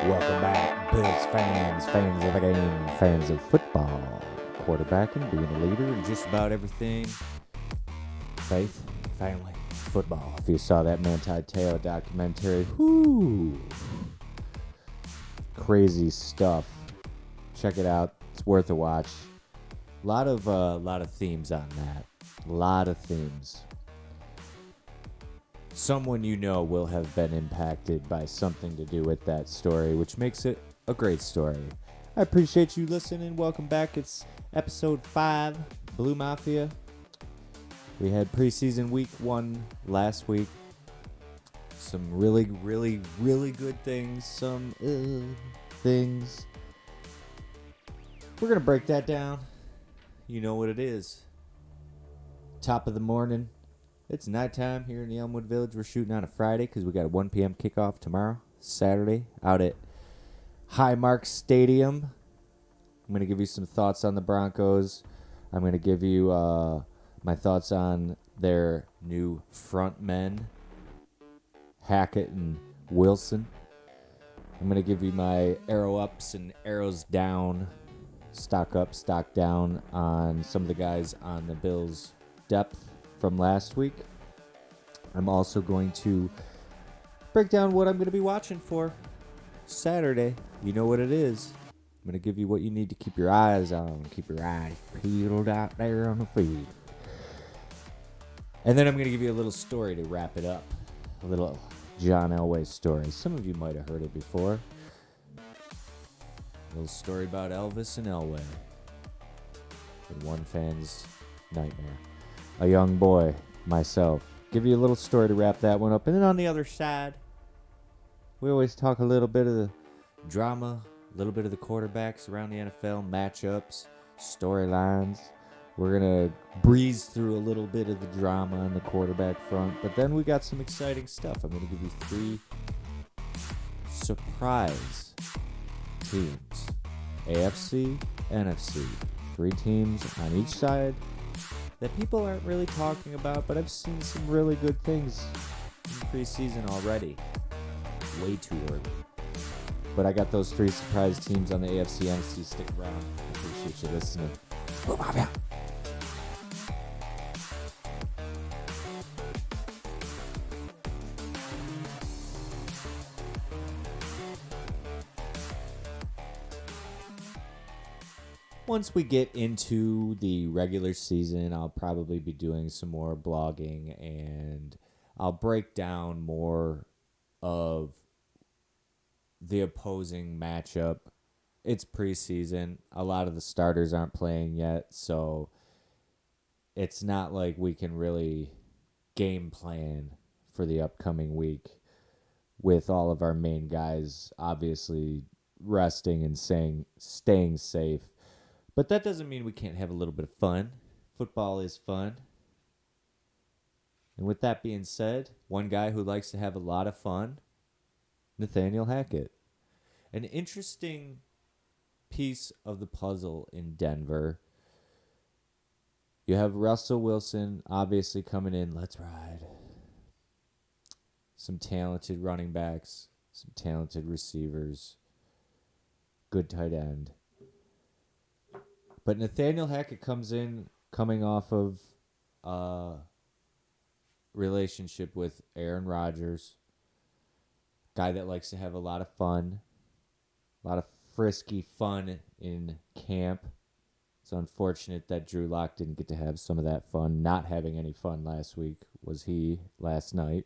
Welcome back, Bills fans, fans of the game, fans of football, quarterbacking, being a leader, and just about everything. Faith, family, football. If you saw that Manti Te'o documentary, whoo, crazy stuff. Check it out; it's worth a watch. A lot of themes on that. A lot of themes. Someone you know will have been impacted by something to do with that story, which makes it a great story. I appreciate you listening. Welcome back. It's episode 5, BLEUMAFIA. We had preseason week 1 last week. Some really good things. Some things. We're going to break that down. You know what it is. Top of the morning. It's nighttime here in the Elmwood Village. We're shooting on a Friday because we got a 1 p.m. kickoff tomorrow, Saturday, out at Highmark Stadium. I'm going to give you some thoughts on the Broncos. I'm going to give you my thoughts on their new front men, Hackett and Wilson. I'm going to give you my arrow ups and arrows down, stock up, stock down on some of the guys on the Bills' depth from last week. I'm also going to break down what I'm going to be watching for Saturday. You know what it is. I'm going to give you what you need to keep your eyes on. Keep your eyes peeled out there on the field. And then I'm going to give you a little story to wrap it up. A little John Elway story. Some of you might have heard it before. A little story about Elvis and Elway. In one fan's nightmare. A young boy, myself. Give you a little story to wrap that one up. And then on the other side, we always talk a little bit of the drama, a little bit of the quarterbacks around the NFL, matchups, storylines. We're going to breeze through a little bit of the drama on the quarterback front. But then we got some exciting stuff. I'm going to give you 3 surprise teams. AFC, NFC. 3 teams on each side that people aren't really talking about, but I've seen some really good things in preseason already. Way too early. But I got those 3 surprise teams on the AFC NFC. Stick around. I appreciate you listening. BLEUMAFIA. Once we get into the regular season, I'll probably be doing some more blogging and I'll break down more of the opposing matchup. It's preseason. A lot of the starters aren't playing yet, so it's not like we can really game plan for the upcoming week with all of our main guys obviously resting and staying safe. But that doesn't mean we can't have a little bit of fun. Football is fun. And with that being said, one guy who likes to have a lot of fun, Nathaniel Hackett. An interesting piece of the puzzle in Denver. You have Russell Wilson obviously coming in. Let's ride. Some talented running backs, some talented receivers, good tight end. But Nathaniel Hackett comes in coming off of a relationship with Aaron Rodgers. Guy that likes to have a lot of fun. A lot of frisky fun in camp. It's unfortunate that Drew Lock didn't get to have some of that fun. Not having any fun last week was he last night.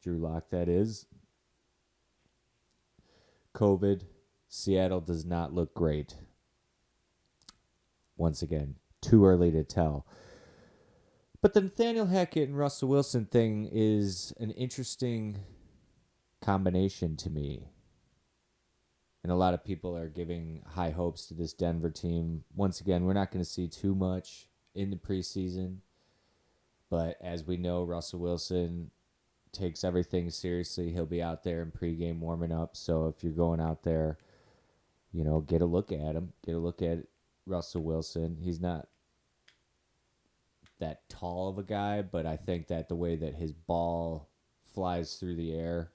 Drew Lock, that is. COVID. Seattle does not look great. Once again, too early to tell. But the Nathaniel Hackett and Russell Wilson thing is an interesting combination to me. And a lot of people are giving high hopes to this Denver team. Once again, we're not going to see too much in the preseason. But as we know, Russell Wilson takes everything seriously. He'll be out there in pregame warming up. So if you're going out there, get a look at him. Get a look at Russell Wilson. He's not that tall of a guy, but I think that the way that his ball flies through the air,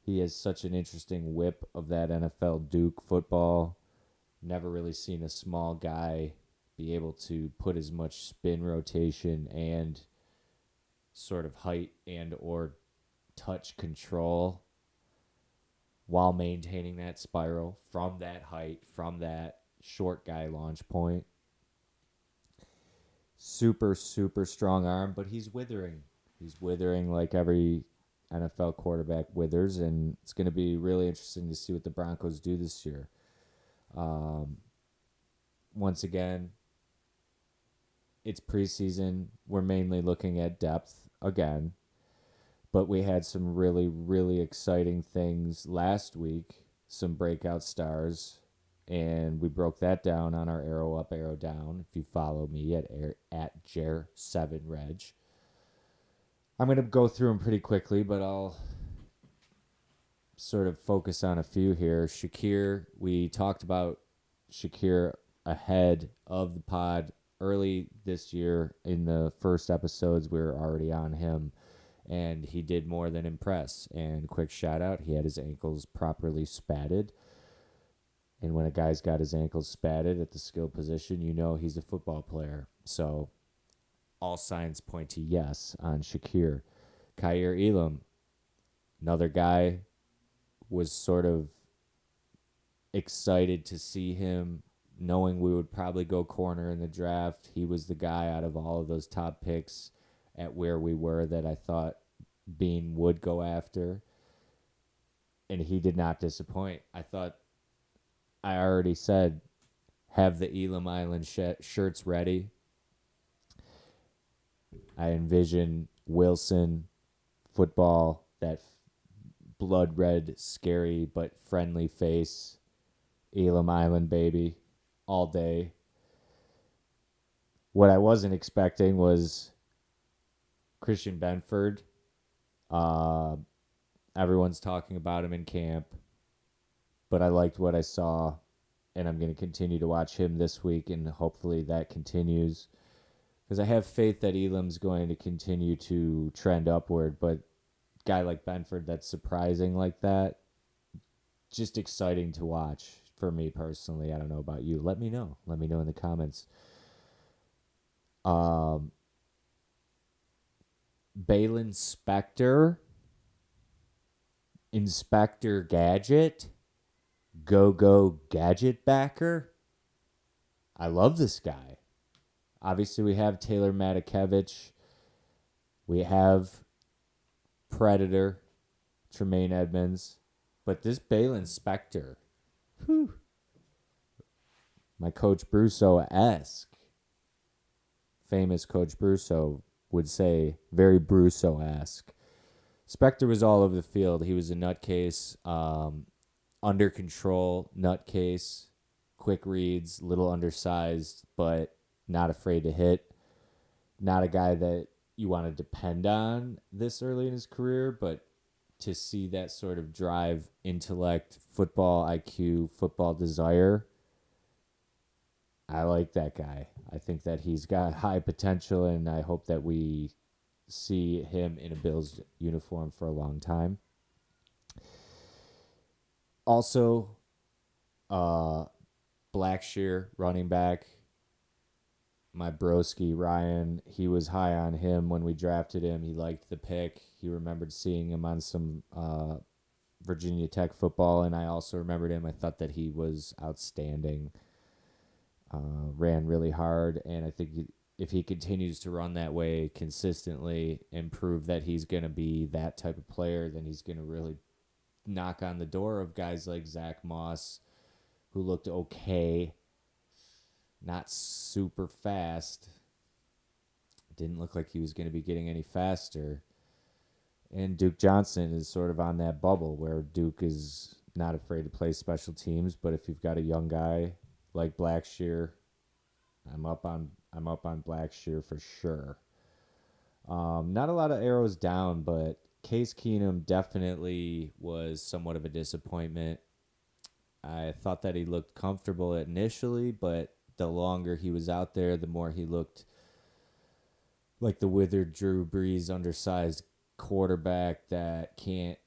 He has such an interesting whip of that NFL Duke football. Never really seen a small guy be able to put as much spin rotation and sort of height and or touch control while maintaining that spiral from that height, from that short guy launch point. Super, super strong arm, but he's withering. He's withering like every NFL quarterback withers, and it's going to be really interesting to see what the Broncos do this year. Once again, it's preseason. We're mainly looking at depth again, but we had some really, really exciting things last week, some breakout stars, and we broke that down on our ArrowUp, ArrowDown. If you follow me at Jer7Reg. I'm going to go through them pretty quickly, but I'll sort of focus on a few here. Shakir, we talked about Shakir ahead of the pod early this year. In the first episodes, we were already on him, and he did more than impress. And quick shout out, he had his ankles properly spatted. And when a guy's got his ankles spatted at the skill position, you know he's a football player. So all signs point to yes on Shakir. Kaiir Elam, another guy, was sort of excited to see him, knowing we would probably go corner in the draft. He was the guy out of all of those top picks at where we were that I thought Bean would go after. And he did not disappoint. I already said, have the Elam Island shirts ready. I envision Wilson football, that blood red, scary but friendly face. Elam Island, baby, all day. What I wasn't expecting was Christian Benford. Everyone's talking about him in camp, but I liked what I saw, and I'm going to continue to watch him this week, and hopefully that continues, because I have faith that Elam's going to continue to trend upward. But a guy like Benford that's surprising like that, just exciting to watch for me personally. I don't know about you. Let me know. Let me know in the comments. Balin Spector, Inspector Gadget, Go Gadget Backer. I love this guy. Obviously, we have Taylor Matakevich. We have Predator, Tremaine Edmonds. But this Balin Spector, whew, my Coach Brusso-esque, famous Coach Brusso would say, very Brusso-esque. Spector was all over the field. He was a nutcase, under control nutcase, quick reads, little undersized, but not afraid to hit. Not a guy that you want to depend on this early in his career, but to see that sort of drive, intellect, football IQ, football desire, I like that guy. I think that he's got high potential, and I hope that we see him in a Bills uniform for a long time. Also, Blackshear, running back, my broski Ryan, he was high on him when we drafted him. He liked the pick. He remembered seeing him on some Virginia Tech football, and I also remembered him. I thought that he was outstanding. Ran really hard, and I think if he continues to run that way consistently and prove that he's going to be that type of player, then he's going to really knock on the door of guys like Zach Moss, who looked okay, not super fast. Didn't look like he was going to be getting any faster. And Duke Johnson is sort of on that bubble where Duke is not afraid to play special teams, but if you've got a young guy like Blackshear, I'm up on Blackshear for sure. Not a lot of arrows down, but Case Keenum definitely was somewhat of a disappointment. I thought that he looked comfortable initially, but the longer he was out there, the more he looked like the withered Drew Brees undersized quarterback that can't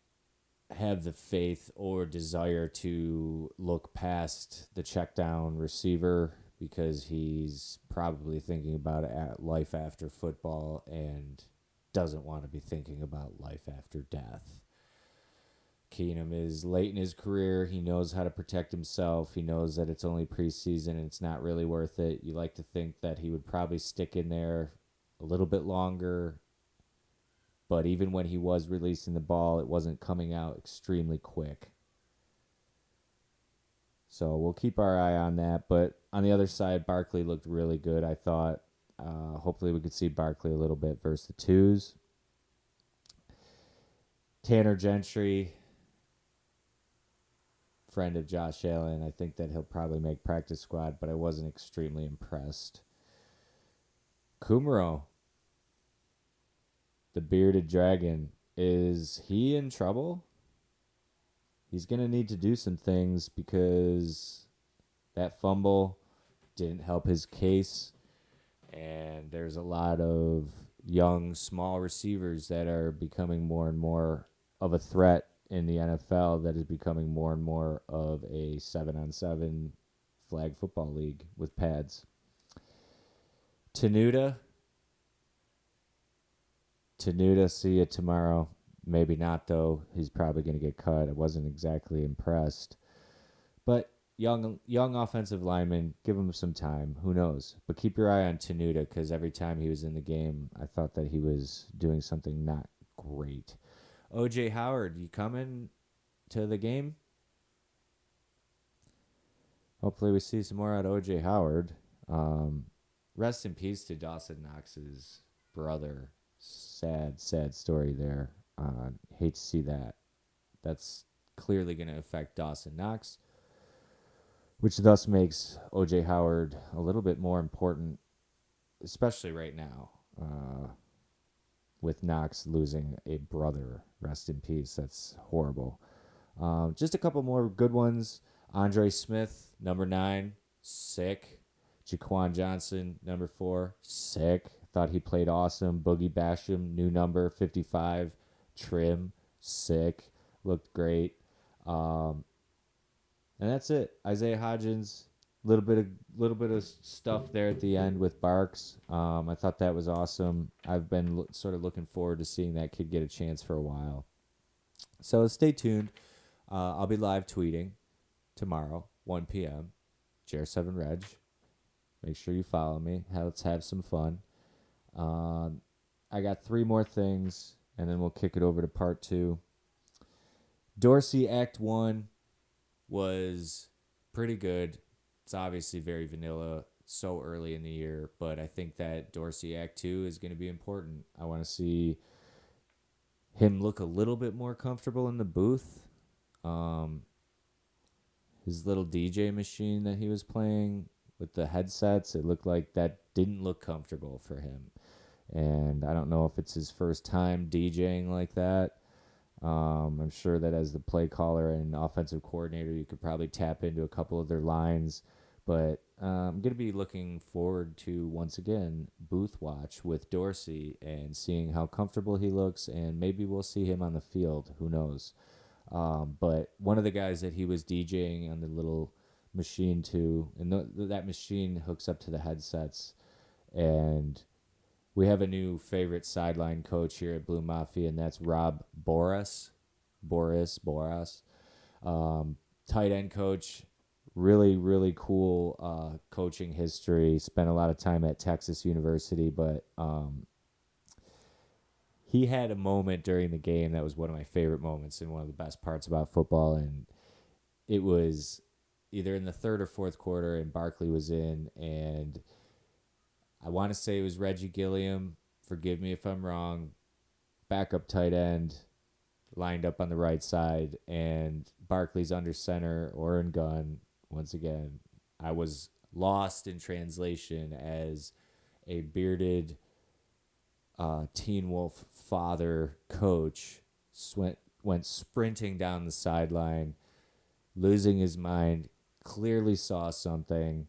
have the faith or desire to look past the check down receiver because he's probably thinking about life after football and doesn't want to be thinking about life after death. Keenum is late in his career. He knows how to protect himself. He knows that it's only preseason and it's not really worth it. You like to think that he would probably stick in there a little bit longer. But even when he was releasing the ball, it wasn't coming out extremely quick. So we'll keep our eye on that. But on the other side, Barkley looked really good, I thought. Hopefully we could see Barkley a little bit versus the twos. Tanner Gentry, friend of Josh Allen. I think that he'll probably make practice squad, but I wasn't extremely impressed. Kumaro, the bearded dragon, is he in trouble? He's going to need to do some things because that fumble didn't help his case. And there's a lot of young, small receivers that are becoming more and more of a threat in the NFL that is becoming more and more of a 7-on-7 flag football league with pads. Tenuta, see you tomorrow. Maybe not, though. He's probably going to get cut. I wasn't exactly impressed. But young offensive lineman, give him some time. Who knows? But keep your eye on Tenuta because every time he was in the game, I thought that he was doing something not great. O.J. Howard, you coming to the game? Hopefully we see some more out of O.J. Howard. Rest in peace to Dawson Knox's brother. Sad story there. Hate to see that. That's clearly going to affect Dawson Knox, which thus makes O.J. Howard a little bit more important, especially right now, with Knox losing a brother. Rest in peace. That's horrible. Just a couple more good ones. Andre Smith, number 9, sick. Jaquan Johnson, number 4, sick. Thought he played awesome. Boogie Basham, new number, 55. Trim, sick. Looked great. And that's it. Isaiah Hodgins, little bit of stuff there at the end with Barks. I thought that was awesome. I've been sort of looking forward to seeing that kid get a chance for a while. So stay tuned. I'll be live tweeting tomorrow, 1 p.m. JR7Reg. Make sure you follow me. Let's have some fun. I got 3 more things, and then we'll kick it over to part 2. Dorsey Act 1 was pretty good. It's obviously very vanilla so early in the year, but I think that Dorsey Act 2 is going to be important. I want to see him look a little bit more comfortable in the booth. His little DJ machine that he was playing with the headsets, it looked like that didn't look comfortable for him. And I don't know if it's his first time DJing like that. I'm sure that as the play caller and offensive coordinator, you could probably tap into a couple of their lines. But I'm going to be looking forward to, once again, booth watch with Dorsey and seeing how comfortable he looks. And maybe we'll see him on the field. Who knows? But one of the guys that he was DJing on the little machine to, and that machine hooks up to the headsets. And we have a new favorite sideline coach here at BLEUMAFIA, and that's Rob Boras. Tight end coach. Really, really cool coaching history. Spent a lot of time at Texas University, but he had a moment during the game that was one of my favorite moments and one of the best parts about football, and it was either in the third or fourth quarter, and Barkley was in, and I want to say it was Reggie Gilliam. Forgive me if I'm wrong. Backup tight end, lined up on the right side, and Barkley's under center or in gun. Once again, I was lost in translation as a bearded Teen Wolf father coach went sprinting down the sideline, losing his mind, clearly saw something.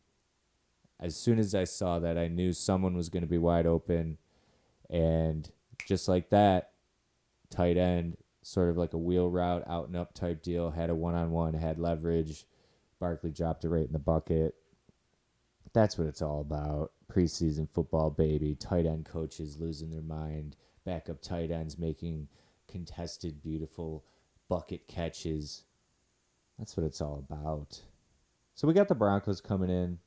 As soon as I saw that, I knew someone was going to be wide open. And just like that, tight end sort of like a wheel route, out and up type deal. Had a one-on-one, had leverage. Barkley dropped it right in the bucket. That's what it's all about. Preseason football, baby. Tight end coaches losing their mind. Backup tight ends making contested, beautiful bucket catches. That's what it's all about. So we got the Broncos coming in.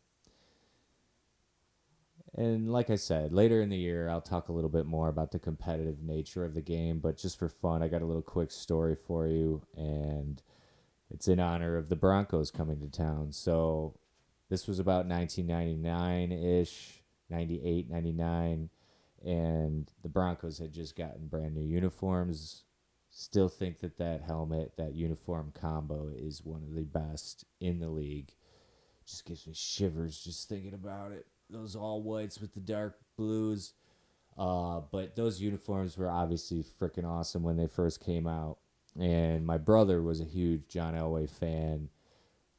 And like I said, later in the year, I'll talk a little bit more about the competitive nature of the game. But just for fun, I got a little quick story for you. And it's in honor of the Broncos coming to town. So this was about 1999-ish, 98, 99. And the Broncos had just gotten brand new uniforms. Still think that helmet, that uniform combo is one of the best in the league. Just gives me shivers just thinking about it. Those all whites with the dark blues. But those uniforms were obviously freaking awesome when they first came out. And my brother was a huge John Elway fan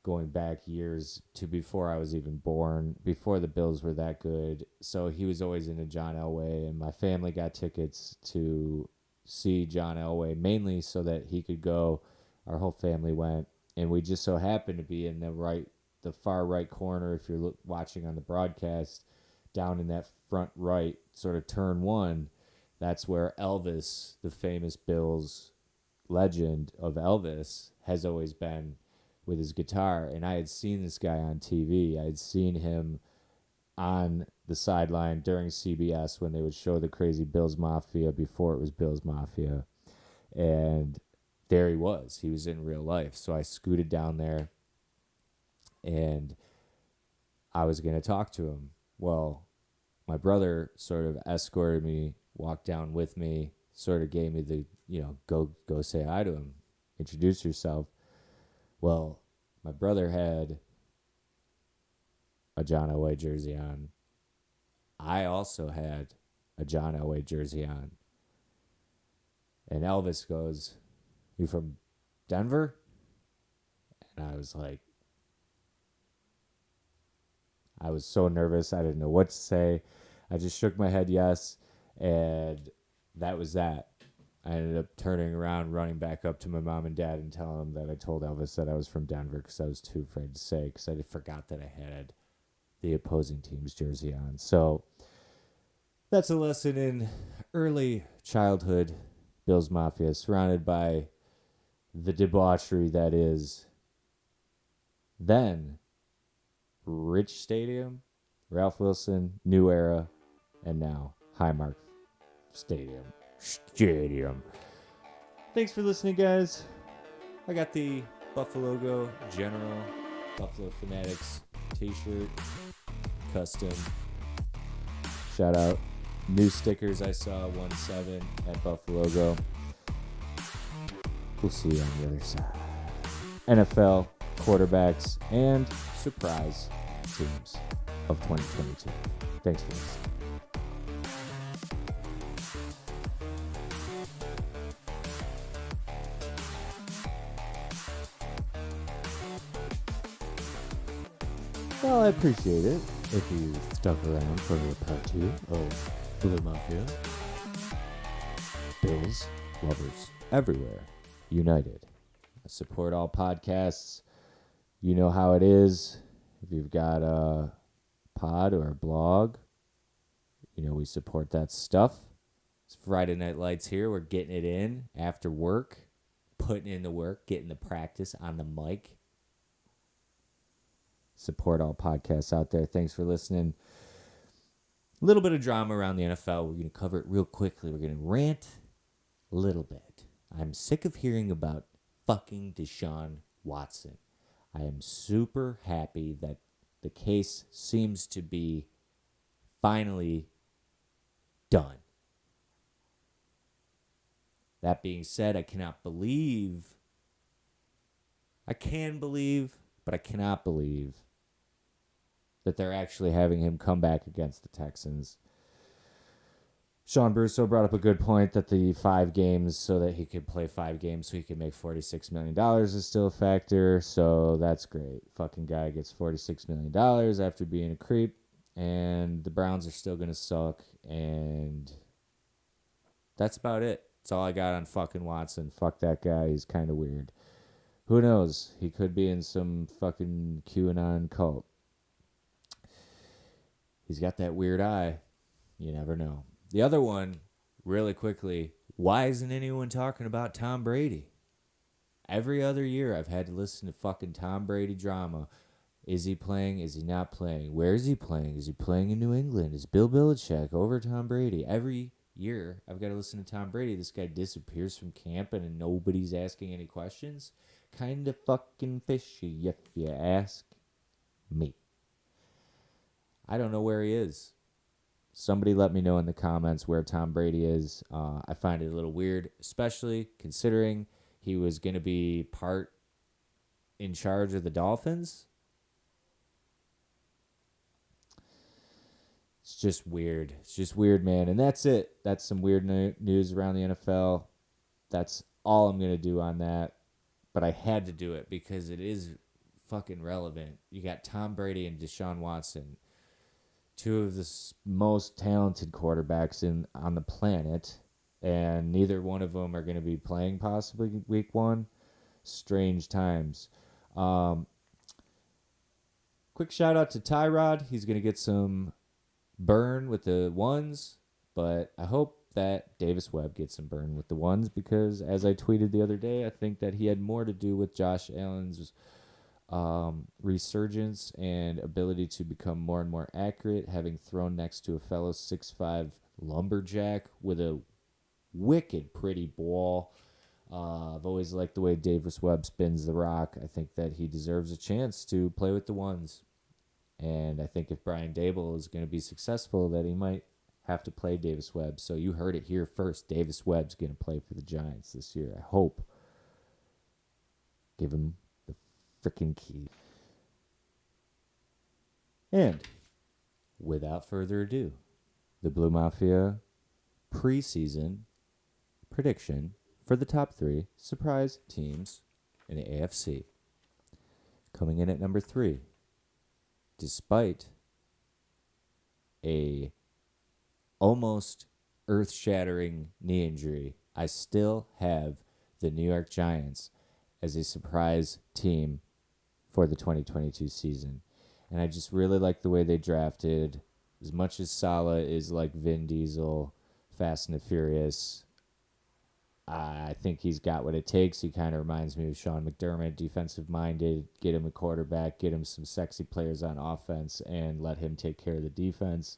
going back years to before I was even born, before the Bills were that good. So he was always into John Elway, and my family got tickets to see John Elway, mainly so that he could go. Our whole family went, and we just so happened to be in the far right corner, if you're watching on the broadcast, down in that front right, sort of turn one. That's where Elvis, the famous Bills legend of Elvis, has always been with his guitar. And I had seen this guy on TV. I had seen him on the sideline during CBS when they would show the crazy Bills Mafia before it was Bills Mafia. And there he was. He was in real life. So I scooted down there and I was going to talk to him. Well, my brother sort of escorted me, walked down with me, sort of gave me the, go say hi to him, introduce yourself. Well, my brother had a John Elway jersey on. I also had a John Elway jersey on. And Elvis goes, "You from Denver?" And I was like, I was so nervous. I didn't know what to say. I just shook my head yes. And that was that. I ended up turning around, running back up to my mom and dad and telling them that I told Elvis that I was from Denver because I was too afraid to say, because I forgot that I had the opposing team's jersey on. So that's a lesson in early childhood Bills Mafia, surrounded by the debauchery that is then Rich Stadium, Ralph Wilson, New Era, and now Highmark Stadium. Thanks for listening, guys. I got the Buffalo Go General Buffalo Fanatics t-shirt, custom. Shout out. New stickers I saw 1-7 at Buffalo Go. We'll see you on the other side. NFL quarterbacks and surprise teams of 2022. Thanks for listening. Well, I appreciate it if you stuck around for part 2 of BLEUMAFIA. Bills lovers everywhere united. Support all podcasts. You know how it is. If you've got a pod or a blog, we support that stuff. It's Friday Night Lights here. We're getting it in after work, putting in the work, getting the practice on the mic. Support all podcasts out there. Thanks for listening. A little bit of drama around the NFL. We're going to cover it real quickly. We're going to rant a little bit. I'm sick of hearing about fucking Desean Watson. I am super happy that the case seems to be finally done. That being said, I can believe, but I cannot believe that they're actually having him come back against the Texans. Sean Brusso brought up a good point that the 5 games, so that he could play 5 games so he could make $46 million is still a factor. So that's great. Fucking guy gets $46 million after being a creep. And the Browns are still going to suck. And that's about it. That's all I got on fucking Watson. Fuck that guy. He's kind of weird. Who knows? He could be in some fucking QAnon cult. He's got that weird eye. You never know. The other one, really quickly, why isn't anyone talking about Tom Brady? Every other year I've had to listen to fucking Tom Brady drama. Is he playing? Is he not playing? Where is he playing? Is he playing in New England? Is Bill Belichick over Tom Brady? Every year I've got to listen to Tom Brady. This guy disappears from camp and nobody's asking any questions. Kind of fucking fishy if you ask me. I don't know where he is. Somebody let me know in the comments where Tom Brady is. I find it a little weird, especially considering he was going to be part in charge of the Dolphins. It's just weird. It's just weird, man. And that's it. That's some weird news around the NFL. That's all I'm going to do on that. But I had to do it because it is fucking relevant. You got Tom Brady and Deshaun Watson, two of the most talented quarterbacks on the planet, and neither one of them are going to be playing possibly week one. Strange times. Quick shout out to Tyrod. He's going to get some burn with the ones, but I hope that Davis Webb gets some burn with the ones because, as I tweeted the other day, I think that he had more to do with Josh Allen's resurgence and ability to become more and more accurate, having thrown next to a fellow 6'5" lumberjack with a wicked pretty ball. I've always liked the way Davis Webb spins the rock. I think that he deserves a chance to play with the ones. And I think if Brian Dable is going to be successful, that he might have to play Davis Webb. So you heard it here first. Davis Webb's going to play for the Giants this year. I hope. Give him the freaking key. And without further ado, the Blue Mafia preseason prediction for the top 3 surprise teams in the AFC. Coming in at number 3, despite a almost earth-shattering knee injury, I still have the New York Giants as a surprise team for the 2022 season. And I just really like the way they drafted. As much as Saleh is like Vin Diesel, Fast and the Furious, I think he's got what it takes. He kind of reminds me of Sean McDermott, defensive-minded. Get him a quarterback, get him some sexy players on offense, and let him take care of the defense.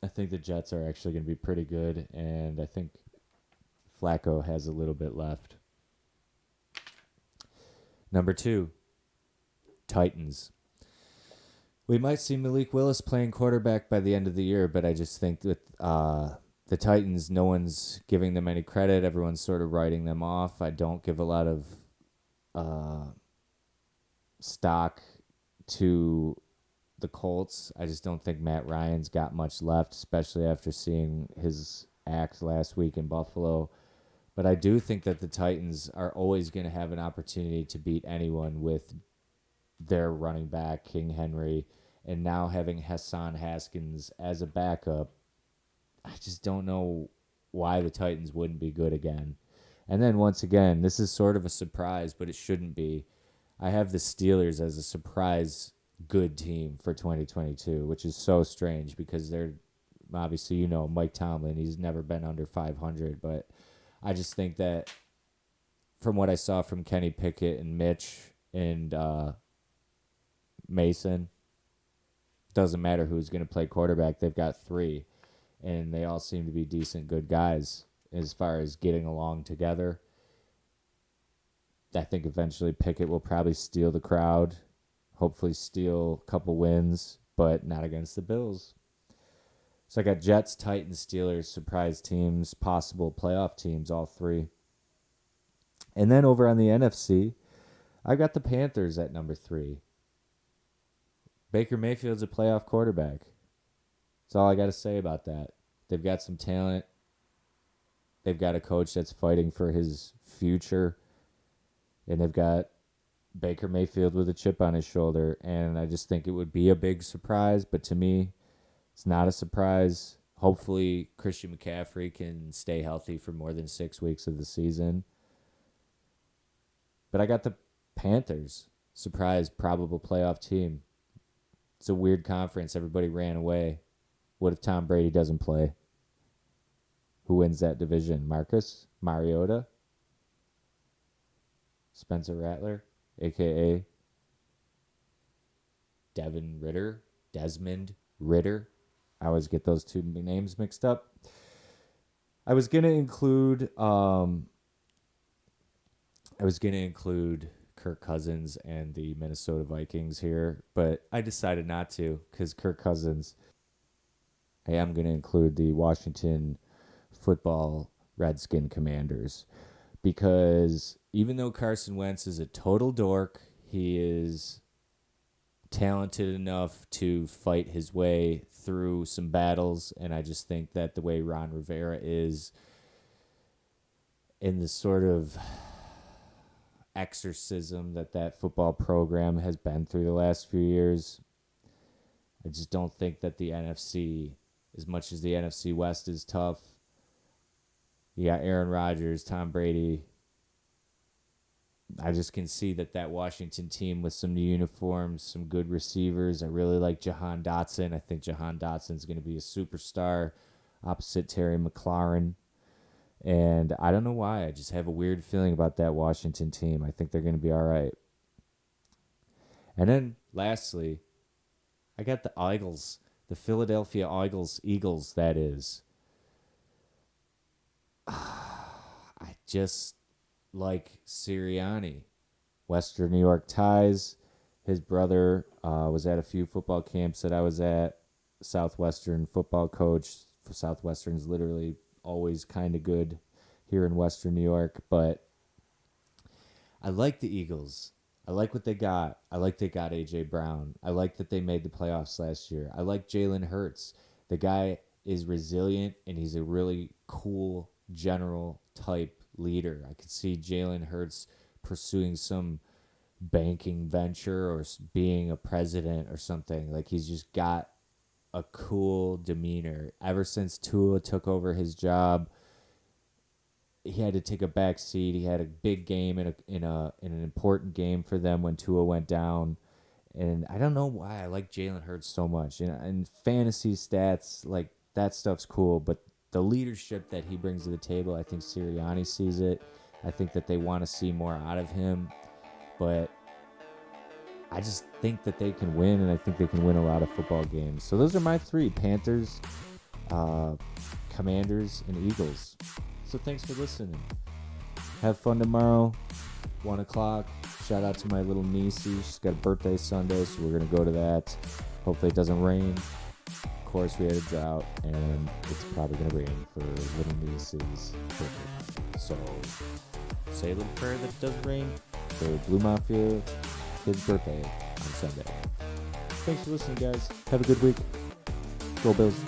I think the Jets are actually going to be pretty good, and I think Flacco has a little bit left. Number 2, Titans. We might see Malik Willis playing quarterback by the end of the year, but I just think that the Titans, no one's giving them any credit. Everyone's sort of writing them off. I don't give a lot of stock to the Colts. I just don't think Matt Ryan's got much left, especially after seeing his act last week in Buffalo. But I do think that the Titans are always going to have an opportunity to beat anyone with their running back, King Henry, and now having Hassan Haskins as a backup. I just don't know why the Titans wouldn't be good again. And then once again, this is sort of a surprise, but it shouldn't be. I have the Steelers as a surprise good team for 2022, which is so strange because they're obviously, Mike Tomlin, he's never been under 500, but I just think that from what I saw from Kenny Pickett and Mitch and Mason, doesn't matter who's going to play quarterback. They've got 3, and they all seem to be decent, good guys as far as getting along together. I think eventually Pickett will probably steal the crowd, hopefully steal a couple wins, but not against the Bills. So I got Jets, Titans, Steelers, surprise teams, possible playoff teams, all 3. And then over on the NFC, I got the Panthers at number 3. Baker Mayfield's a playoff quarterback. That's all I got to say about that. They've got some talent. They've got a coach that's fighting for his future. And they've got Baker Mayfield with a chip on his shoulder. And I just think it would be a big surprise. But to me, it's not a surprise. Hopefully, Christian McCaffrey can stay healthy for more than 6 weeks of the season. But I got the Panthers. Surprise, probable playoff team. It's a weird conference. Everybody ran away. What if Tom Brady doesn't play? Who wins that division? Marcus Mariota? Spencer Rattler? A.K.A. Desmond Ritter. I always get those two names mixed up. I was gonna include Kirk Cousins and the Minnesota Vikings here, but I decided not to because Kirk Cousins. I am gonna include the Washington Football Redskin Commanders because even though Carson Wentz is a total dork, he is talented enough to fight his way through some battles, and I just think that the way Ron Rivera is in the sort of exorcism that football program has been through the last few years, I just don't think that the NFC, as much as the NFC West is tough, you got Aaron Rodgers, Tom Brady. I just can see that Washington team with some new uniforms, some good receivers. I really like Jahan Dotson. I think Jahan Dotson is going to be a superstar opposite Terry McLaurin. And I don't know why. I just have a weird feeling about that Washington team. I think they're going to be all right. And then, lastly, I got the Eagles. The Philadelphia Eagles, that is. I just like Sirianni. Western New York ties. His brother was at a few football camps that I was at. Southwestern football coach. Southwestern's literally always kind of good here in Western New York. But I like the Eagles. I like what they got. I like they got A.J. Brown. I like that they made the playoffs last year. I like Jalen Hurts. The guy is resilient, and he's a really cool general type leader. I could see Jalen Hurts pursuing some banking venture or being a president or something. Like, he's just got a cool demeanor. Ever since Tua took over his job, he had to take a back seat. He had a big game in an important game for them when Tua went down. And I don't know why I like Jalen Hurts so much. And fantasy stats, like, that stuff's cool, but the leadership that he brings to the table, I think Sirianni sees it. I think that they want to see more out of him. But I just think that they can win, and I think they can win a lot of football games. So those are my three: Panthers, Commanders, and Eagles. So thanks for listening. Have fun tomorrow, 1 o'clock. Shout out to my little niecey. She's got a birthday Sunday, so we're going to go to that. Hopefully it doesn't rain. Of course, we had a drought, and it's probably going to rain for little niece's birthday. So say a little prayer that it doesn't rain for BLEUMAFIA kid's birthday on Sunday. Thanks for listening, guys. Have a good week. Go Bills.